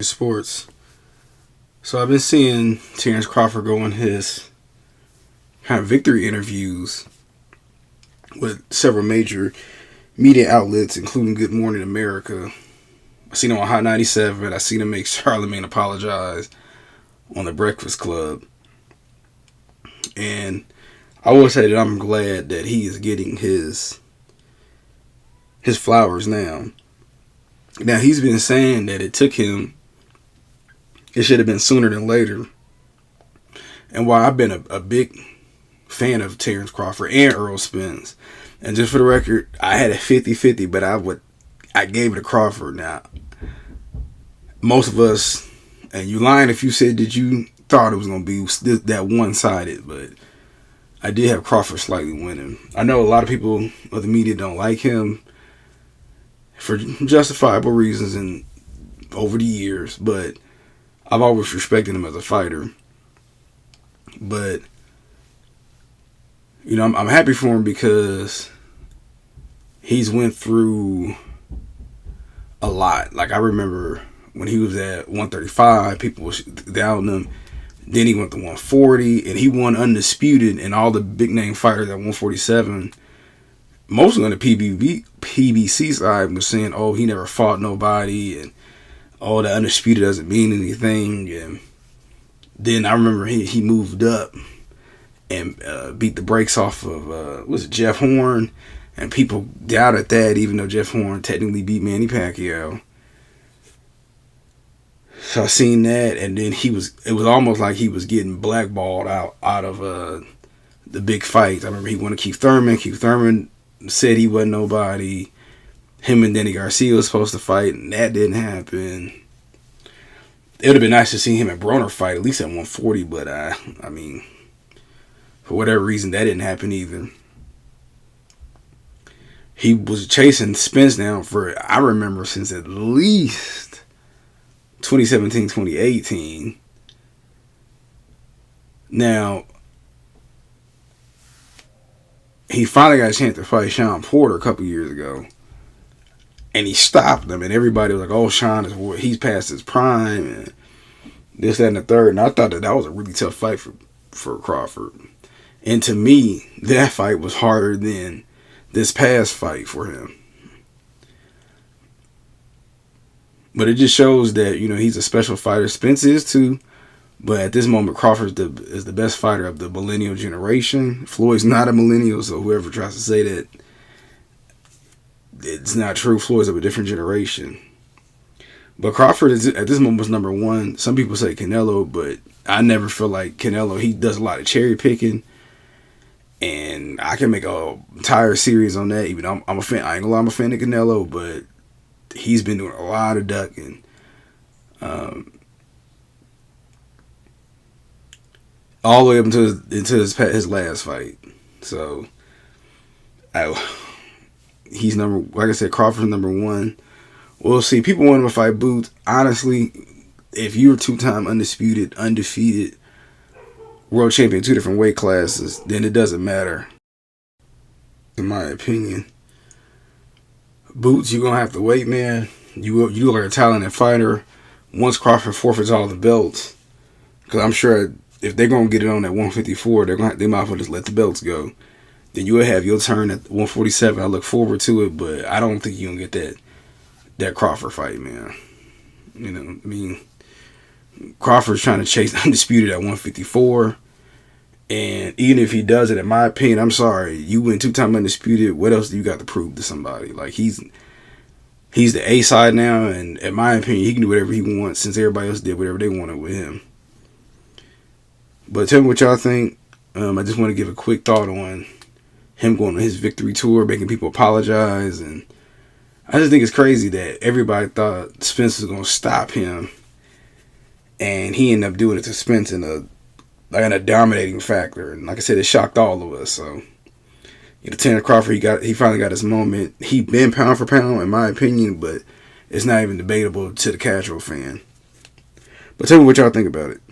sports. So I've been seeing Terrence Crawford go on his kind of victory interviews with several major media outlets, including Good Morning America. I seen him on Hot 97. I seen him make Charlamagne apologize on The Breakfast Club. And I will say that I'm glad that he is getting his flowers now. Now, he's been saying that it should have been sooner than later. And while I've been a big fan of Terrence Crawford and Earl Spence, and just for the record, I had a 50-50, but I gave it to Crawford. Now, most of us, and you lying if you said that you thought it was going to be that one-sided, but I did have Crawford slightly winning. I know a lot of people of the media don't like him for justifiable reasons and over the years, but I've always respected him as a fighter. But, you know, I'm happy for him because he's went through a lot. Like, I remember when he was at 135, people was doubting him. Then he went to 140, and he won undisputed, and all the big-name fighters at 147, mostly on the PBC side, was saying, oh, he never fought nobody, and oh, the undisputed doesn't mean anything. And then I remember he moved up and beat the brakes off of, was it Jeff Horn? And people doubted that, even though Jeff Horn technically beat Manny Pacquiao. So I seen that, and then it was almost like he was getting blackballed out of the big fights. I remember he went to Keith Thurman. Keith Thurman said he wasn't nobody. Him and Danny Garcia was supposed to fight, and that didn't happen. It would have been nice to see him and Broner fight, at least at 140, but I mean, for whatever reason, that didn't happen either. He was chasing Spence down for, I remember, since at least 2017, 2018. Now, he finally got a chance to fight Sean Porter a couple years ago. And he stopped him, and everybody was like, oh, Sean he's past his prime, and this, that, and the third. And I thought that was a really tough fight for Crawford. And to me, that fight was harder than this past fight for him. But it just shows that, you know, he's a special fighter. Spence is too. But at this moment, Crawford is the best fighter of the millennial generation. Floyd's not a millennial, so whoever tries to say that, it's not true. Floyd's of a different generation. But Crawford is at this moment was number one. Some people say Canelo, but I never feel like Canelo. He does a lot of cherry picking, and I can make a entire series on that. Even though I'm a fan. I ain't gonna lie, I'm a fan of Canelo, but he's been doing a lot of ducking. All the way up into his last fight. So, he's like I said, Crawford's number one. We'll see. People want him to fight Boots. Honestly, if you're two-time undefeated world champion, two different weight classes, then it doesn't matter. In my opinion, Boots, you're gonna have to wait, man. You are a talented fighter. Once Crawford forfeits all the belts, because I'm sure if they're gonna get it on at 154, they might as well just let the belts go. Then you will have your turn at 147. I look forward to it, but I don't think you're gonna get that Crawford fight, man. You know, I mean, Crawford's trying to chase undisputed at 154, and even if he does it, in my opinion, I'm sorry, you win two-time undisputed. What else do you got to prove to somebody? Like, he's the A side now, and in my opinion, he can do whatever he wants since everybody else did whatever they wanted with him. But tell me what y'all think. I just want to give a quick thought on him going on his victory tour, making people apologize, and I just think it's crazy that everybody thought Spence was going to stop him, and he ended up doing it to Spence in a dominating factor. And like I said, it shocked all of us. So, you know, Terrence Crawford, he finally got his moment. He been pound for pound, in my opinion, but it's not even debatable to the casual fan. But tell me what y'all think about it.